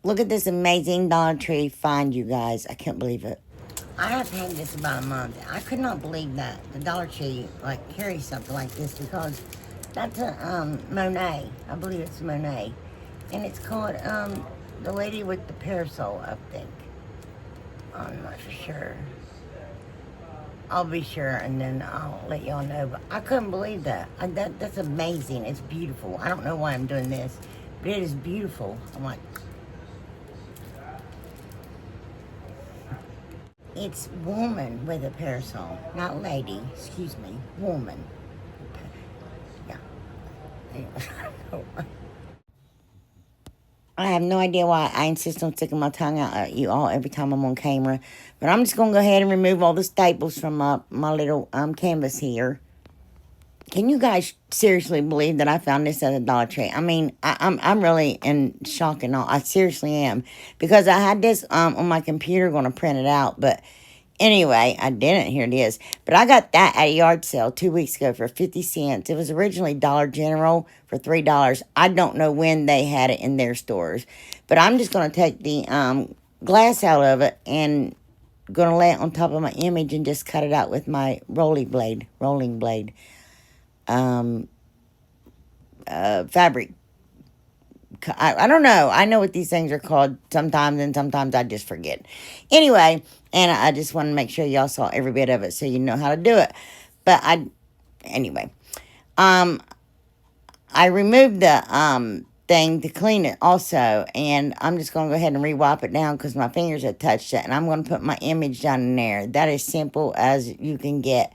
Look at this amazing Dollar Tree find, you guys. I can't believe it. I have had this about a month. I could not believe that the Dollar Tree like carries something like this because that's a Monet. I believe it's Monet, and it's called the lady with the parasol. I think. I'm not for sure. I'll be sure, and then I'll let y'all know. But I couldn't believe that. That's amazing. It's beautiful. I don't know why I'm doing this, but it is beautiful. I'm like, it's woman with a parasol, not lady. Excuse me, woman. Yeah. I have no idea why I insist on sticking my tongue out at you all every time I'm on camera. But I'm just going to go ahead and remove all the staples from my little canvas here. Can you guys seriously believe that I found this at the Dollar Tree? I mean, I'm really in shock and awe. I seriously am. Because I had this on my computer going to print it out. But anyway, I didn't. Here it is. But I got that at a yard sale 2 weeks ago for 50 cents. It was originally Dollar General for $3. I don't know when they had it in their stores. But I'm just going to take the glass out of it and going to lay it on top of my image and just cut it out with my rolling blade. Fabric. I don't know. I know what these things are called sometimes, and sometimes I just forget. Anyway, and I just want to make sure y'all saw every bit of it so you know how to do it. But anyway, I removed the thing to clean it also, and I'm just going to go ahead and re-wipe it down because my fingers had touched it, and I'm going to put my image down in there. That is simple as you can get.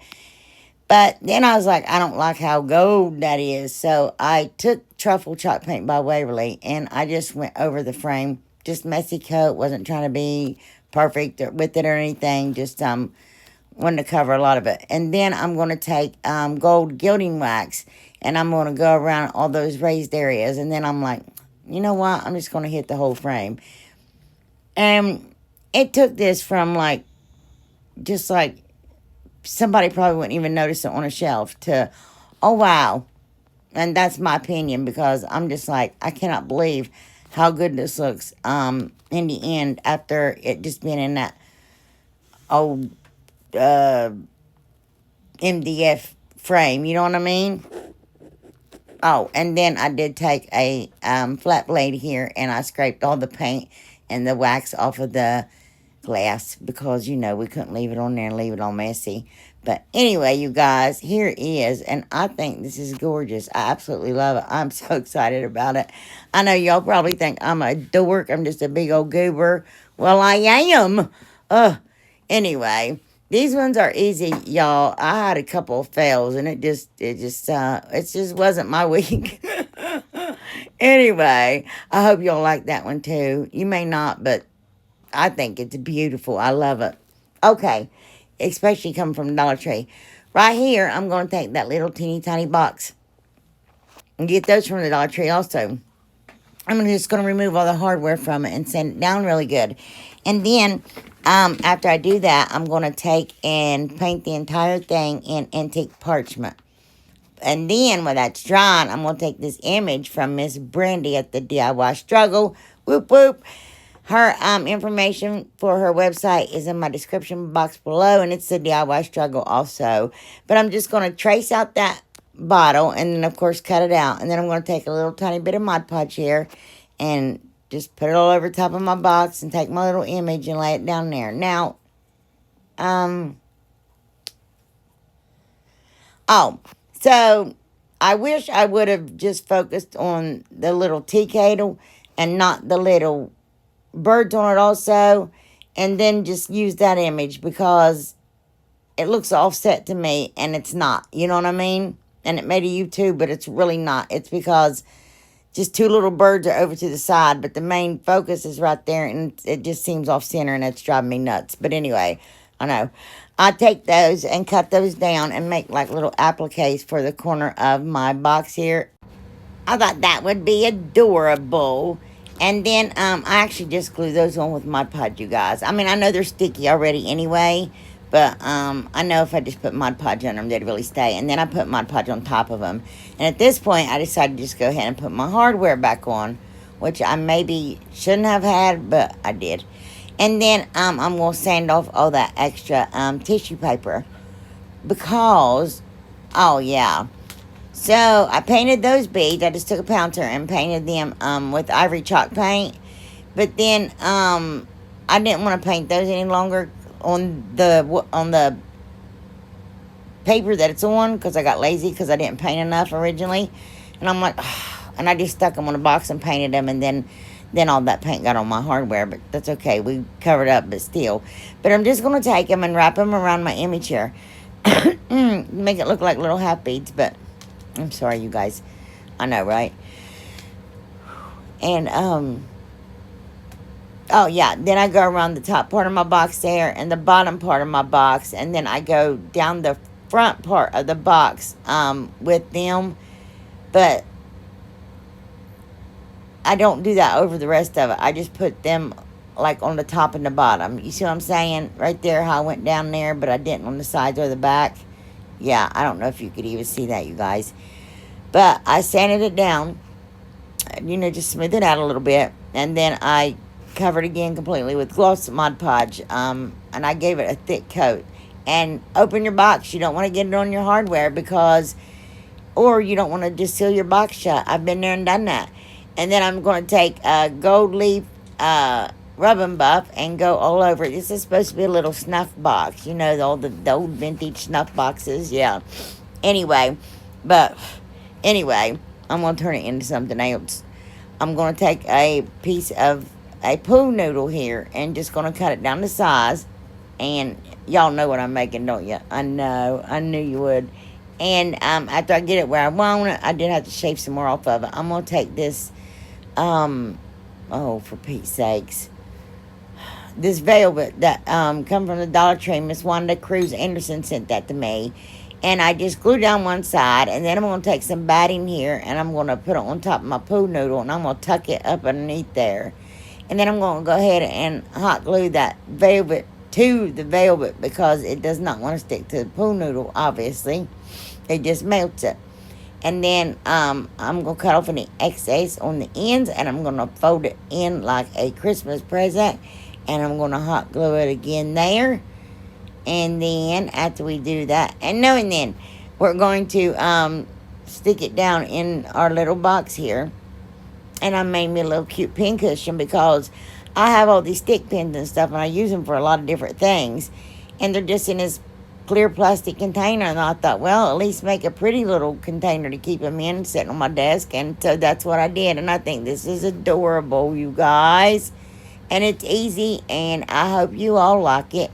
But then I was like, I don't like how gold that is. So I took truffle chalk paint by Waverly and I just went over the frame. Just messy coat. Wasn't trying to be perfect with it or anything. Just wanted to cover a lot of it. And then I'm going to take gold gilding wax and I'm going to go around all those raised areas. And then I'm like, you know what? I'm just going to hit the whole frame. And it took this from just like, somebody probably wouldn't even notice it on a shelf to, oh, wow. And that's my opinion because I'm just like, I cannot believe how good this looks in the end after it just being in that old MDF frame. You know what I mean? Oh, and then I did take a flat blade here and I scraped all the paint and the wax off of the glass because, you know, we couldn't leave it on there and leave it all messy. But anyway, you guys, here it is. And I think this is gorgeous. I absolutely love it. I'm so excited about it. I know y'all probably think I'm a dork. I'm just a big old goober. Well, I am. Anyway, these ones are easy, y'all. I had a couple of fails and it just wasn't my week. Anyway, I hope y'all like that one too. You may not, but I think it's beautiful. I love it. Okay. Especially coming from Dollar Tree. Right here, I'm going to take that little teeny tiny box. And get those from the Dollar Tree also. I'm just going to remove all the hardware from it and sand it down really good. And then, after I do that, I'm going to take and paint the entire thing in antique parchment. And then, when that's drying, I'm going to take this image from Miss Brandy at the DIY Struggle. Whoop, whoop. Her information for her website is in my description box below, and it's the DIY Struggle also. But I'm just going to trace out that bottle, and then, of course, cut it out. And then I'm going to take a little tiny bit of Mod Podge here and just put it all over top of my box and take my little image and lay it down there. Now, so I wish I would have just focused on the little tea kettle and not the little birds on it also, and then just use that image because it looks offset to me and it's not, you know what I mean? And it made a YouTube, but it's really not. It's because just two little birds are over to the side, but the main focus is right there and it just seems off center and it's driving me nuts. But anyway, I know. I take those and cut those down and make like little appliques for the corner of my box here. I thought that would be adorable. And then I actually just glue those on with Mod Podge, you guys. I mean, I know they're sticky already anyway, but I know if I just put Mod Podge on them, they'd really stay. And then I put Mod Podge on top of them. And at this point, I decided to just go ahead and put my hardware back on. which I maybe shouldn't have had, but I did. And then I'm going to sand off all that extra tissue paper because, oh yeah. So I painted those beads. I just took a pouncer and painted them with ivory chalk paint. But then I didn't want to paint those any longer on the paper that it's on because I got lazy because I didn't paint enough originally. And I'm like, and I just stuck them on a box and painted them, and then all that paint got on my hardware, but that's okay. We covered up, but still. But I'm just going to take them and wrap them around my image here. Make it look like little half beads, but I'm sorry, you guys. I know, right? And, oh, yeah. Then I go around the top part of my box there and the bottom part of my box. And then I go down the front part of the box with them. But I don't do that over the rest of it. I just put them like on the top and the bottom. You see what I'm saying? Right there, how I went down there, but I didn't on the sides or the back. Yeah, I don't know if you could even see that, you guys. But I sanded it down, just smooth it out a little bit. And then I covered again completely with gloss Mod Podge. And I gave it a thick coat. And open your box. You don't want to get it on your hardware or you don't want to just seal your box shut. I've been there and done that. And then I'm going to take a gold leaf rub and buff and go all over it. This is supposed to be a little snuff box. The old vintage snuff boxes. Yeah. Anyway, I'm going to turn it into something else. I'm going to take a piece of a pool noodle here and just going to cut it down to size. And y'all know what I'm making, don't you? I know. I knew you would. And after I get it where I want it, I did have to shave some more off of it. I'm going to take this, for Pete's sakes, this velvet that come from the Dollar Tree. Miss Wanda Cruz Anderson sent that to me. And I just glue down one side, and then I'm going to take some batting here, and I'm going to put it on top of my pool noodle, and I'm going to tuck it up underneath there. And then I'm going to go ahead and hot glue that velvet to the velvet because it does not want to stick to the pool noodle, obviously. It just melts it. And then I'm going to cut off any excess on the ends, and I'm going to fold it in like a Christmas present. And I'm going to hot glue it again there. And then after we do that, we're going to stick it down in our little box here. And I made me a little cute pin cushion because I have all these stick pins and stuff, and I use them for a lot of different things. And they're just in this clear plastic container, and I thought, well, at least make a pretty little container to keep them in, sitting on my desk. And so that's what I did, and I think this is adorable, you guys. And it's easy, and I hope you all like it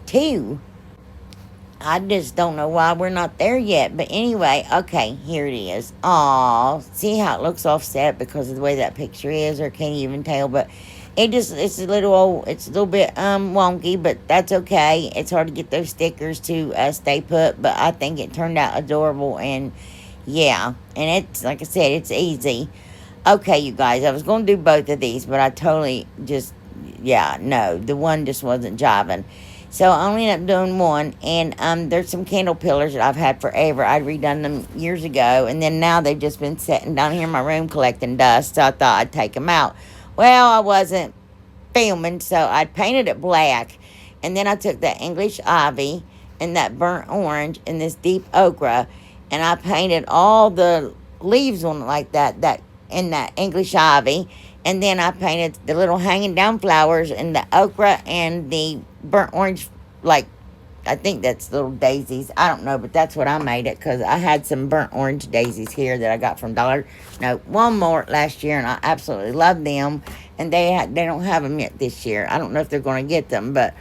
too. I just don't know why we're not there yet. But anyway, okay, here it is. Aw, see how it looks offset because of the way that picture is, or can't even tell. But it's a little bit wonky, but that's okay. It's hard to get those stickers to stay put, but I think it turned out adorable. And yeah, and it's, like I said, it's easy. Okay, you guys, I was going to do both of these, but I totally the one just wasn't jiving. So I only ended up doing one, and there's some candle pillars that I've had forever. I'd redone them years ago, and then now they've just been sitting down here in my room collecting dust, so I thought I'd take them out. Well, I wasn't filming, so I painted it black, and then I took that English ivy and that burnt orange and this deep ochre, and I painted all the leaves on it like that in that English ivy. And then I painted the little hanging down flowers and the okra and the burnt orange, like, I think that's little daisies. I don't know, but that's what I made it because I had some burnt orange daisies here that I got from Walmart last year, and I absolutely love them. And they don't have them yet this year. I don't know if they're going to get them, but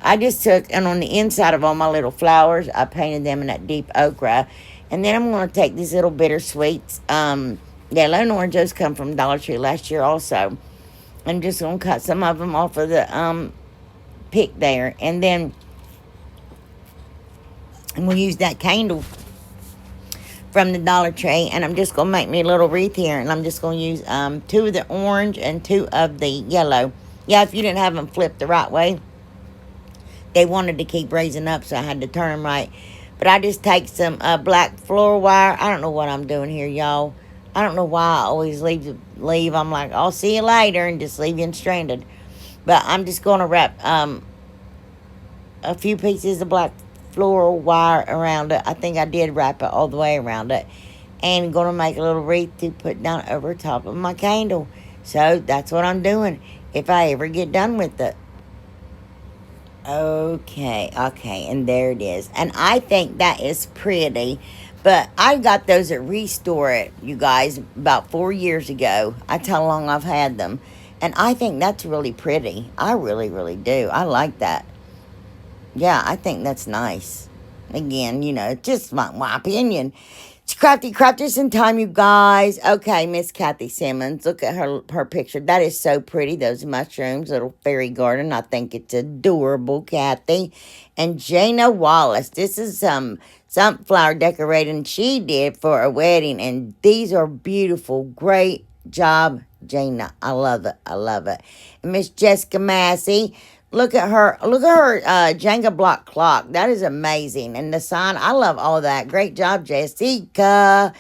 I just took, and on the inside of all my little flowers, I painted them in that deep ochre. And then I'm going to take these little bittersweets, yellow and orange. Those come from Dollar Tree last year also. I'm just going to cut some of them off of the pick there. And then I'm going to use that candle from the Dollar Tree. And I'm just going to make me a little wreath here. And I'm just going to use 2 of the orange and 2 of the yellow. Yeah, if you didn't have them flipped the right way. They wanted to keep raising up, so I had to turn them right. But I just take some black floral wire. I don't know what I'm doing here, y'all. I don't know why I always leave. I'm like, I'll see you later, and just leave you stranded. But I'm just gonna wrap a few pieces of black floral wire around it. I think I did wrap it all the way around it, and gonna make a little wreath to put down over top of my candle. So that's what I'm doing if I ever get done with it. Okay, and there it is. And I think that is pretty. But I got those at Restore It, you guys, about 4 years ago. That's how long I've had them. And I think that's really pretty. I really, really do. I like that. Yeah, I think that's nice. Again, it's just my opinion. It's crafty crafters in time, you guys. Okay, Miss Kathy Simmons. Look at her picture. That is so pretty. Those mushrooms, little fairy garden. I think it's adorable, Kathy. And Jana Wallace. This is some sunflower decorating she did for a wedding. And these are beautiful. Great job, Jana. I love it. I love it. And Miss Jessica Massey. Look at her. Look at her Jenga block clock. That is amazing. And the sign, I love all that. Great job, Jessica.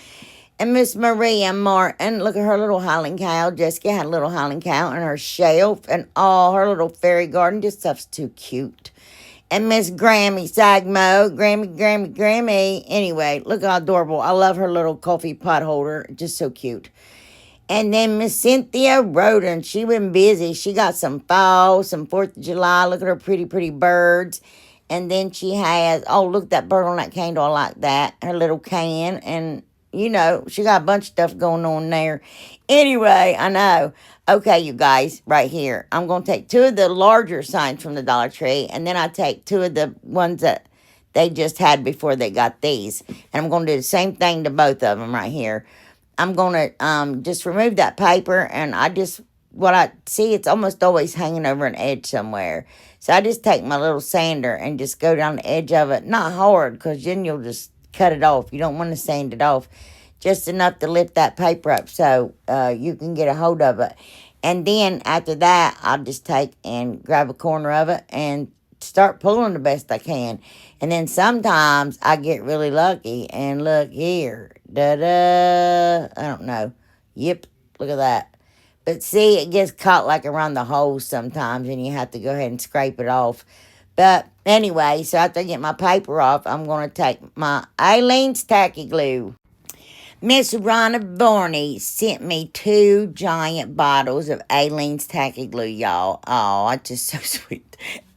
And Miss Maria Martin. Look at her little howling cow. Jessica had a little howling cow and her shelf and all her little fairy garden. Just stuff's too cute. And Miss Grammy Sagmo. Grammy. Anyway, look how adorable. I love her little coffee pot holder. Just so cute. And then Miss Cynthia Roden, she been busy. She got some fall, some 4th of July. Look at her pretty, pretty birds. And then she has, oh, look at that bird on that candle. I like that. Her little can. And, she got a bunch of stuff going on there. Anyway, I know. Okay, you guys, right here. I'm going to take 2 of the larger signs from the Dollar Tree. And then I take 2 of the ones that they just had before they got these. And I'm going to do the same thing to both of them right here. I'm going to just remove that paper, and what I see, it's almost always hanging over an edge somewhere. So I just take my little sander and just go down the edge of it. Not hard, because then you'll just cut it off. You don't want to sand it off. Just enough to lift that paper up so you can get a hold of it. And then after that, I'll just take and grab a corner of it and start pulling the best I can. And then sometimes I get really lucky, and look here. Da-da. I don't know. Yep, look at that. But see, it gets caught like around the holes sometimes, and you have to go ahead and scrape it off. But anyway, so after I get my paper off, I'm going to take my Aleene's Tacky Glue. Miss Rhonda Varney sent me 2 giant bottles of Aleene's Tacky Glue, y'all. Oh, it's just so sweet.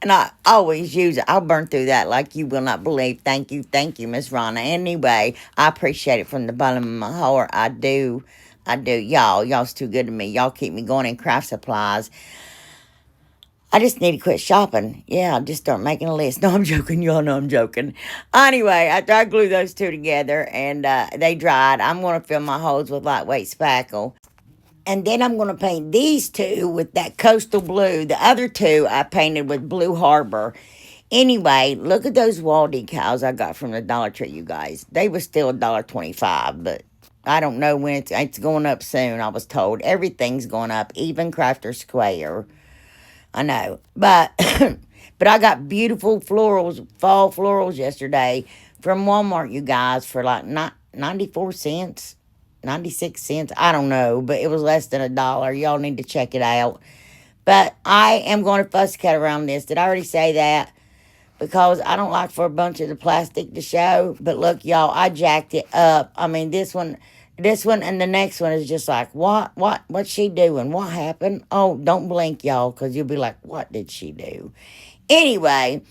And I always use it. I'll burn through that like you will not believe. Thank you, Miss Rhonda. Anyway, I appreciate it from the bottom of my heart. I do. Y'all's too good to me. Y'all keep me going in craft supplies. I just need to quit shopping. Yeah, just start making a list. No, I'm joking. Y'all know I'm joking. Anyway, after I glue those 2 together and they dried, I'm going to fill my holes with lightweight spackle. And then I'm going to paint these 2 with that coastal blue. The other 2 I painted with Blue Harbor. Anyway, look at those wall decals I got from the Dollar Tree, you guys. They were still $1.25, but I don't know when it's going up soon, I was told. Everything's going up, even Crafter Square. I know, but but I got beautiful florals, fall florals yesterday from Walmart, you guys, for like 94 cents, 96 cents. I don't know, but it was less than $1. Y'all need to check it out. But I am going to fuss cut around this. Did I already say that? Because I don't like for a bunch of the plastic to show. But look, y'all, I jacked it up. I mean, this one, and the next one is just like, what's she doing? What happened? Oh, don't blink, y'all, because you'll be like, what did she do? Anyway,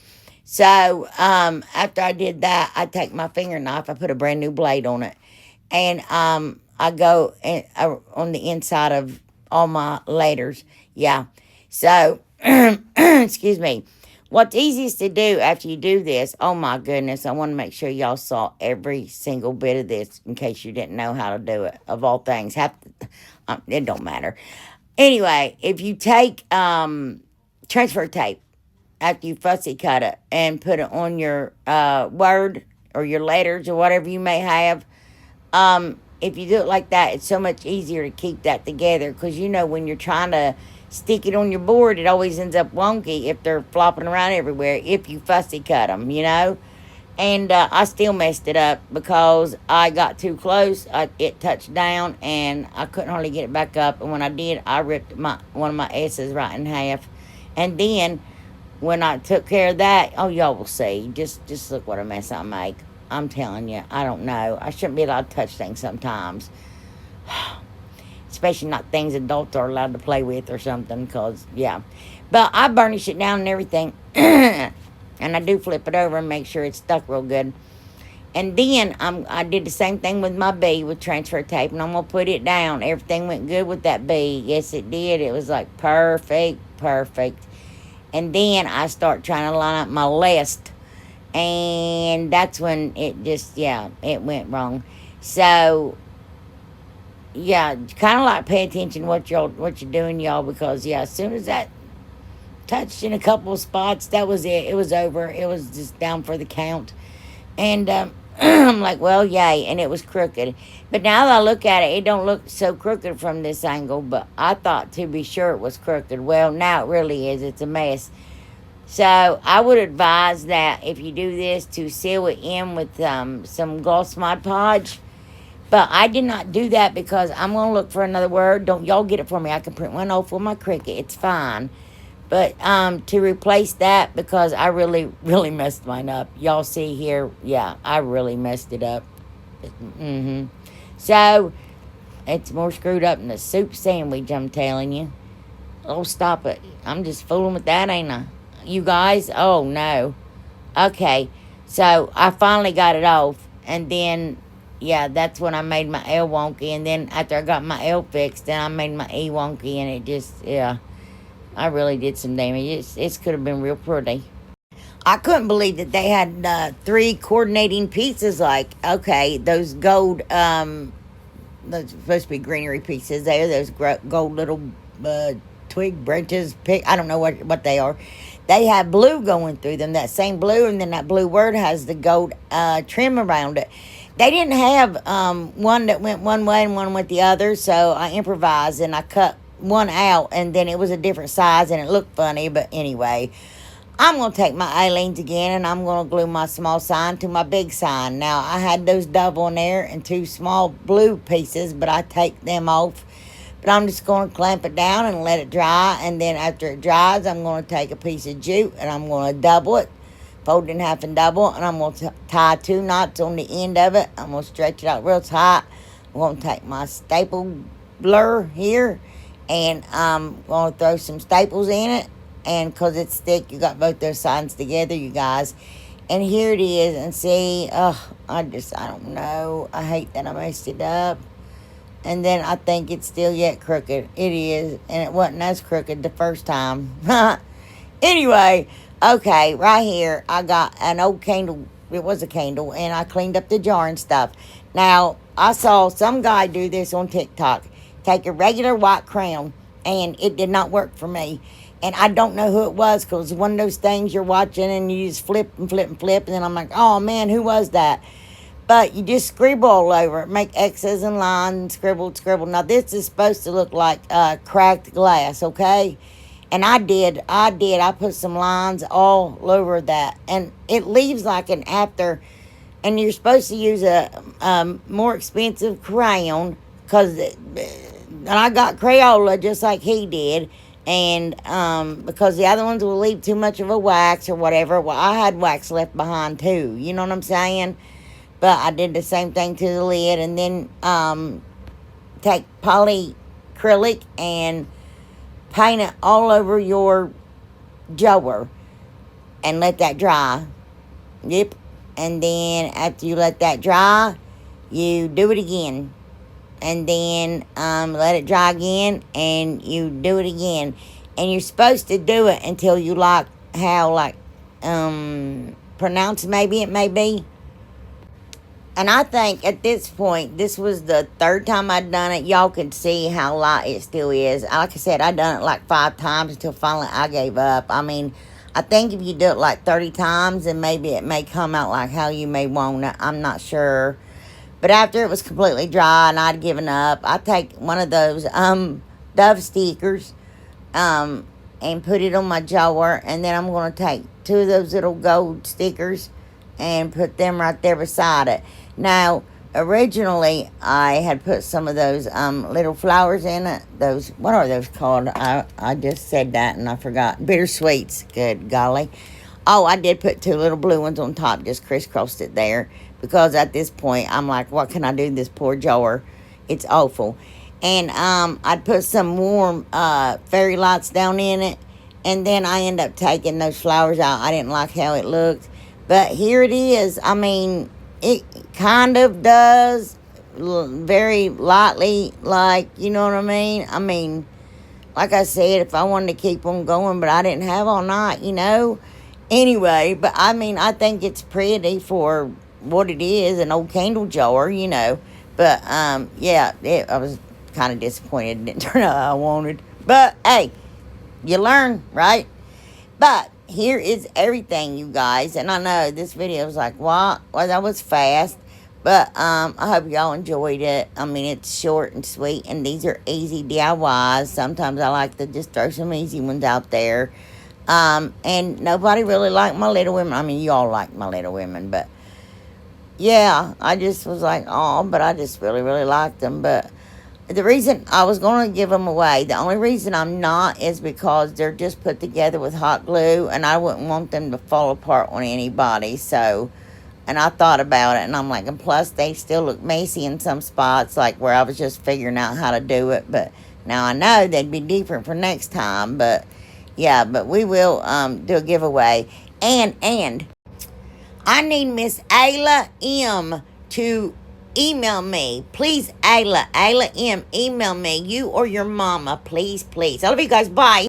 so after I did that, I take my finger knife, I put a brand new blade on it, and I go on the inside of all my letters. Yeah. So, excuse me. What's easiest to do after you do this, oh my goodness, I want to make sure y'all saw every single bit of this in case you didn't know how to do it. Of all things, it don't matter. Anyway, if you take transfer tape after you fussy cut it and put it on your word or your letters or whatever you may have, if you do it like that, it's so much easier to keep that together because when you're trying to stick it on your board, it always ends up wonky if they're flopping around everywhere if you fussy cut them. And I still messed it up because I got too close. It touched down, and I couldn't hardly get it back up. And when I did, I ripped one of my S's right in half. And then when I took care of that, oh, y'all will see. Just look what a mess I make. I'm telling you, I don't know. I shouldn't be allowed to touch things sometimes, especially not things adults are allowed to play with or something. Cause yeah, but I burnish it down and everything, and I do flip it over and make sure it's stuck real good. And then I did the same thing with my bee with transfer tape, and I'm gonna put it down. Everything went good with that bee. Yes, it did. It was like perfect, perfect. And then I start trying to line up my list, and that's when it just, yeah, it went wrong. So yeah, kind of like pay attention what you're doing, y'all, because yeah, as soon as that touched in a couple of spots, that was it. It was over. It was just down for the count. And I'm like, well, yay, and it was crooked. But now that I look at it, it don't look so crooked from this angle, but I thought to be sure it was crooked. Well, now it really is. It's a mess. So I would advise that if you do this, to seal it in with some Gloss Mod Podge. But I did not do that because I'm going to look for another word. Don't y'all get it for me. I can print one off with my Cricut. It's fine. But to replace that, because I really, really messed mine up. Y'all see here, yeah, I really messed it up. Mm-hmm. So, it's more screwed up than a soup sandwich, I'm telling you. Oh, stop it. I'm just fooling with that, ain't I? You guys? Oh, no. Okay. So, I finally got it off. And then, yeah, that's when I made my L wonky. And then after I got my L fixed, then I made my E wonky. And it just, yeah, I really did some damage. It could have been real pretty. I couldn't believe that they had three coordinating pieces. Like, okay, those gold, those supposed to be greenery pieces there. Those gold little twig branches. I don't know what they are. They have blue going through them. That same blue, and then that blue word has the gold trim around it. They didn't have one that went one way and one went the other, so I improvised and I cut one out, and then it was a different size and it looked funny. But anyway, I'm going to take my Aleen's again, and I'm going to glue my small sign to my big sign. Now, I had those double in there and two small blue pieces, but I take them off. But I'm just going to clamp it down and let it dry. And then after it dries, I'm going to take a piece of jute, and I'm going to double it, fold it in half and double. And I'm going to tie two knots on the end of it. I'm going to stretch it out real tight. I'm going to take my staple blur here, and I'm going to throw some staples in it. And because it's thick, you got both those sides together, you guys. And here it is. And see, I don't know. I hate that I messed it up. And then I think it's still yet crooked. It is. And it wasn't as crooked the first time. Anyway, okay, right here, I got an old candle. It was a candle. And I cleaned up the jar and stuff. Now, I saw some guy do this on TikTok. Take a regular white crown. And it did not work for me. And I don't know who it was, because it's one of those things you're watching and you just flip and flip and flip. And then I'm like, oh, man, who was that? But you just scribble all over it. Make X's and lines, scribble, scribble. Now, this is supposed to look like cracked glass, okay? And I did. I put some lines all over that. And it leaves like an after. And you're supposed to use a more expensive crayon. Because I got Crayola just like he did. And because the other ones will leave too much of a wax or whatever. Well, I had wax left behind too. You know what I'm saying? But I did the same thing to the lid. And then take polyacrylic and paint it all over your jar. And let that dry. Yep. And then after you let that dry, you do it again. And then let it dry again, and you do it again. And you're supposed to do it until you like how, like, pronounced maybe it may be. And I think at this point, this was the third time I'd done it. Y'all can see how light it still is. Like I said, I'd done it like 5 times until finally I gave up. I mean, I think if you do it like 30 times, then maybe it may come out like how you may want it. I'm not sure. But after it was completely dry and I'd given up, I take one of those Dove stickers and put it on my jar. And then I'm going to take 2 of those little gold stickers and put them right there beside it. Now, originally, I had put some of those little flowers in it. Those, what are those called? I just said that and I forgot. Bittersweets. Good golly. Oh, I did put two little blue ones on top, just crisscrossed it there. Because at this point, I'm like, what can I do to this poor jar? It's awful. And I'd put some warm fairy lights down in it. And then I end up taking those flowers out. I didn't like how it looked. But here it is. I mean, it kind of does. Very lightly, like, you know what I mean? I mean, like I said, if I wanted to keep on going, but I didn't have all night, you know? Anyway, but I mean, I think it's pretty for what it is, an old candle jar, you know. But, yeah, I was kind of disappointed it didn't turn out how I wanted. But, hey, you learn, right? But here is everything, you guys. And I know this video was like, what? Well, that was fast. But I hope y'all enjoyed it. I mean, it's short and sweet. And these are easy DIYs. Sometimes I like to just throw some easy ones out there. And nobody really liked my Little Women. I mean, you all like my Little Women. But, yeah, I just was like, oh, but I just really, really liked them. But the reason I was going to give them away, the only reason I'm not is because they're just put together with hot glue, and I wouldn't want them to fall apart on anybody. So, and I thought about it, and I'm like, and plus they still look messy in some spots, like where I was just figuring out how to do it. But now I know they'd be different for next time. But yeah, but we will do a giveaway, and I need Miss Ayla M to email me. Please, Ayla M, email me. You or your mama, please, please. I love you guys. Bye.